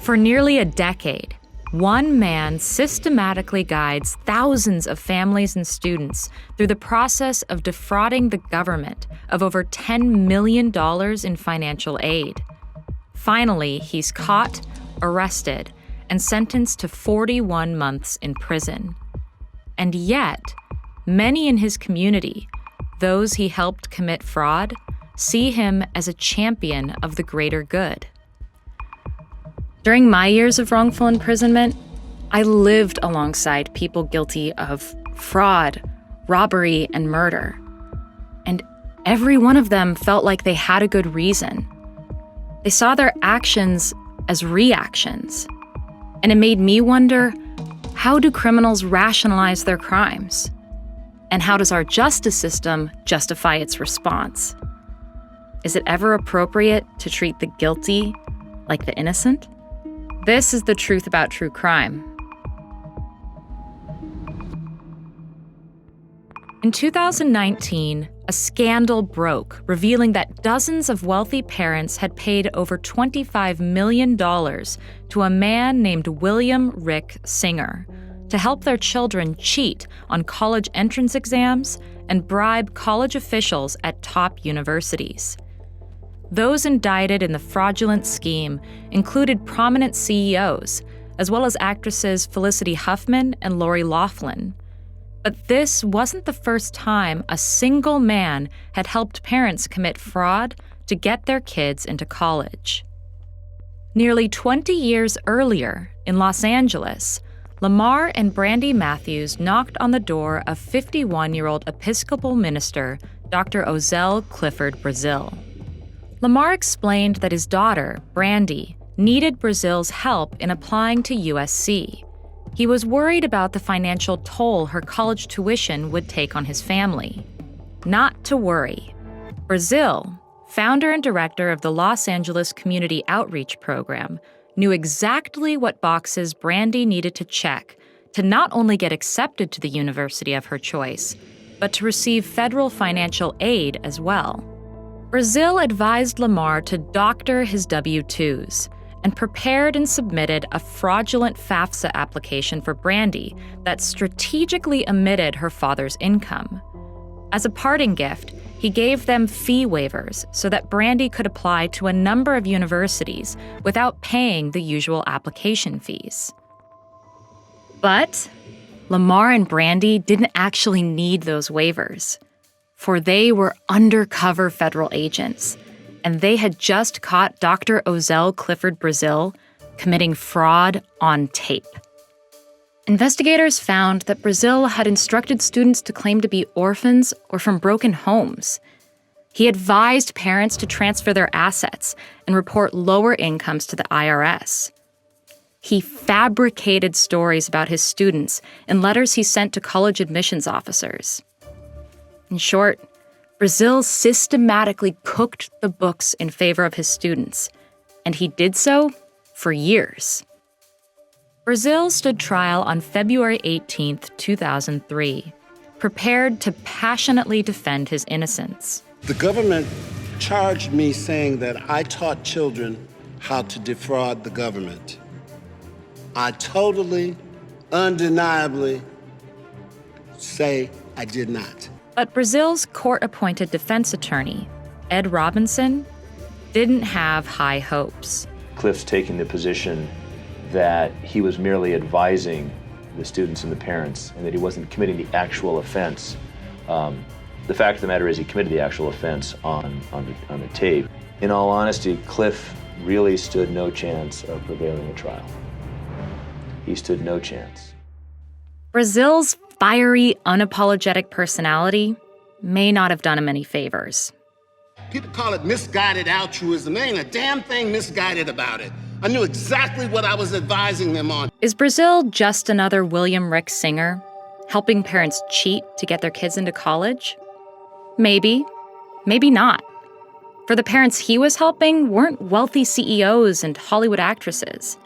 For nearly a decade, one man systematically guides thousands of families and students through the process of defrauding the government of over $10 million in financial aid. Finally, he's caught, arrested, and sentenced to 41 months in prison. And yet, many in his community, those he helped commit fraud, see him as a champion of the greater good. During my years of wrongful imprisonment, I lived alongside people guilty of fraud, robbery, and murder. And every one of them felt like they had a good reason. They saw their actions as reactions. And it made me wonder, how do criminals rationalize their crimes? And how does our justice system justify its response? Is it ever appropriate to treat the guilty like the innocent? This is The Truth About True Crime. In 2019, a scandal broke, revealing that dozens of wealthy parents had paid over $25 million to a man named William Rick Singer to help their children cheat on college entrance exams and bribe college officials at top universities. Those indicted in the fraudulent scheme included prominent CEOs, as well as actresses Felicity Huffman and Lori Loughlin. But this wasn't the first time a single man had helped parents commit fraud to get their kids into college. Nearly 20 years earlier, in Los Angeles, Lamar and Brandy Matthews knocked on the door of 51-year-old Episcopal minister Dr. Ozel Clifford Brazil. Lamar explained that his daughter, Brandy, needed Brazil's help in applying to USC. He was worried about the financial toll her college tuition would take on his family. Not to worry. Brazil, founder and director of the Los Angeles Community Outreach Program, knew exactly what boxes Brandy needed to check to not only get accepted to the university of her choice, but to receive federal financial aid as well. Brazil advised Lamar to doctor his W-2s and prepared and submitted a fraudulent FAFSA application for Brandy that strategically omitted her father's income. As a parting gift, he gave them fee waivers so that Brandy could apply to a number of universities without paying the usual application fees. But Lamar and Brandy didn't actually need those waivers, for they were undercover federal agents, and they had just caught Dr. Ozel Clifford Brazil committing fraud on tape. Investigators found that Brazil had instructed students to claim to be orphans or from broken homes. He advised parents to transfer their assets and report lower incomes to the IRS. He fabricated stories about his students in letters he sent to college admissions officers. In short, Brazil systematically cooked the books in favor of his students, and he did so for years. Brazil stood trial on February 18, 2003, prepared to passionately defend his innocence. The government charged me saying that I taught children how to defraud the government. I totally, undeniably say I did not. But Brazil's court-appointed defense attorney, Ed Robinson, didn't have high hopes. Cliff's taking the position that he was merely advising the students and the parents and that he wasn't committing the actual offense. The fact of the matter is he committed the actual offense on the tape. In all honesty, Cliff really stood no chance of prevailing at trial. He stood no chance. Brazil's fiery, unapologetic personality may not have done him any favors. People call it misguided altruism. There ain't a damn thing misguided about it. I knew exactly what I was advising them on. Is Brazil just another William Rick Singer, helping parents cheat to get their kids into college? Maybe, maybe not. For the parents he was helping weren't wealthy CEOs and Hollywood actresses.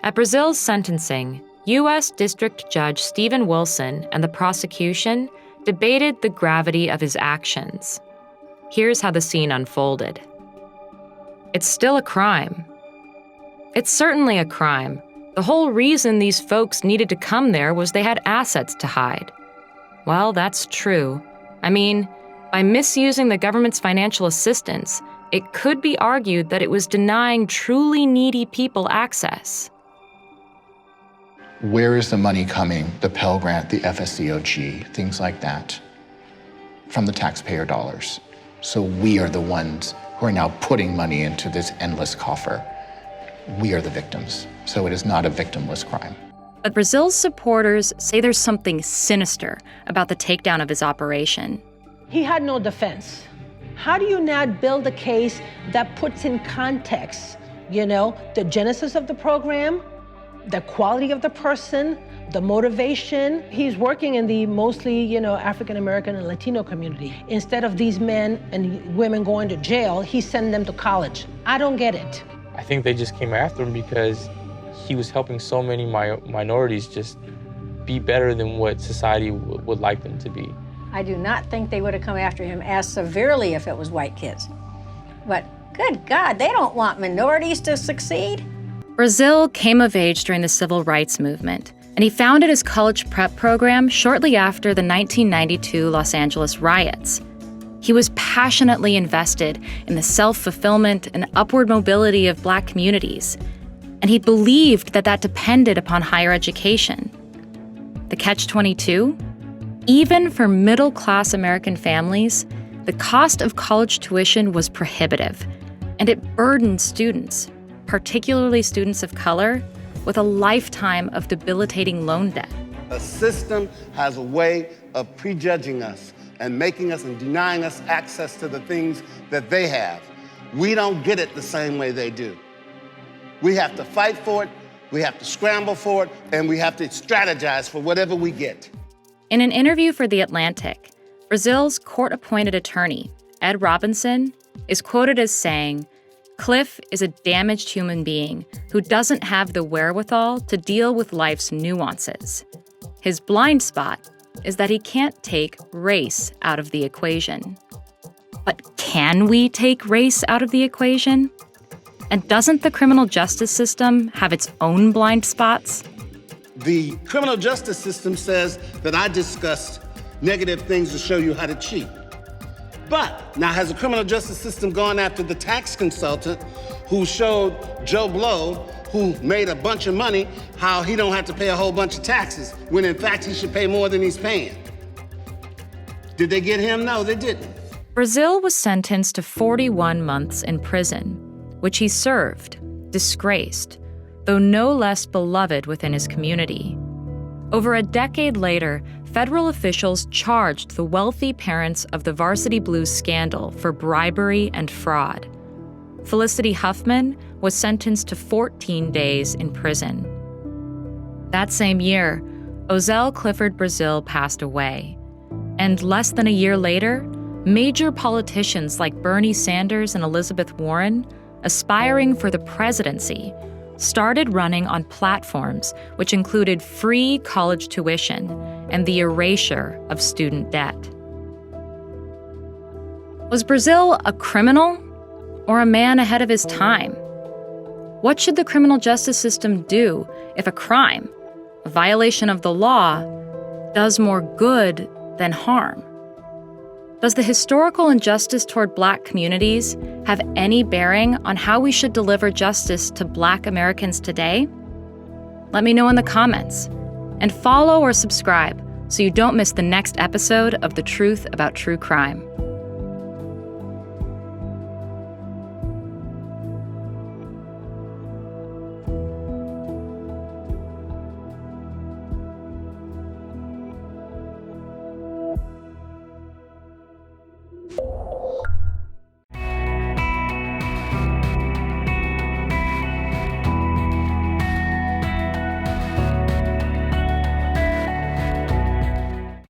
At Brazil's sentencing, U.S. District Judge Stephen Wilson and the prosecution debated the gravity of his actions. Here's how the scene unfolded. It's still a crime. It's certainly a crime. The whole reason these folks needed to come there was they had assets to hide. Well, that's true. I mean, by misusing the government's financial assistance, it could be argued that it was denying truly needy people access. Where is the money coming? The Pell Grant, the FSCOG, things like that, from the taxpayer dollars. So we are the ones who are now putting money into this endless coffer. We are the victims, so it is not a victimless crime. But Brazil's supporters say there's something sinister about the takedown of his operation. He had no defense. How do you now build a case that puts in context, the genesis of the program, the quality of the person, the motivation? He's working in the mostly, African-American and Latino community. Instead of these men and women going to jail, he's sending them to college. I don't get it. I think they just came after him because he was helping so many minorities just be better than what society would like them to be. I do not think they would have come after him as severely if it was white kids. But good God, they don't want minorities to succeed. Brazil came of age during the civil rights movement, and he founded his college prep program shortly after the 1992 Los Angeles riots. He was passionately invested in the self-fulfillment and upward mobility of Black communities, and he believed that depended upon higher education. The catch-22? Even for middle-class American families, the cost of college tuition was prohibitive, and it burdened students, particularly students of color, with a lifetime of debilitating loan debt. A system has a way of prejudging us and making us and denying us access to the things that they have. We don't get it the same way they do. We have to fight for it, we have to scramble for it, and we have to strategize for whatever we get. In an interview for The Atlantic, Brazil's court-appointed attorney, Ed Robinson, is quoted as saying, "Cliff is a damaged human being who doesn't have the wherewithal to deal with life's nuances. His blind spot is that he can't take race out of the equation." But can we take race out of the equation? And doesn't the criminal justice system have its own blind spots? The criminal justice system says that I discussed negative things to show you how to cheat. But now has the criminal justice system gone after the tax consultant who showed Joe Blow, who made a bunch of money, how he don't have to pay a whole bunch of taxes, when in fact he should pay more than he's paying? Did they get him? No, they didn't. Brazil was sentenced to 41 months in prison, which he served, disgraced, though no less beloved within his community. Over a decade later, federal officials charged the wealthy parents of the Varsity Blues scandal for bribery and fraud. Felicity Huffman was sentenced to 14 days in prison. That same year, Ozel Clifford Brazil passed away. And less than a year later, major politicians like Bernie Sanders and Elizabeth Warren, aspiring for the presidency, started running on platforms which included free college tuition and the erasure of student debt. Was Brazil a criminal or a man ahead of his time? What should the criminal justice system do if a crime, a violation of the law, does more good than harm? Does the historical injustice toward Black communities have any bearing on how we should deliver justice to Black Americans today? Let me know in the comments. And follow or subscribe so you don't miss the next episode of The Truth About True Crime.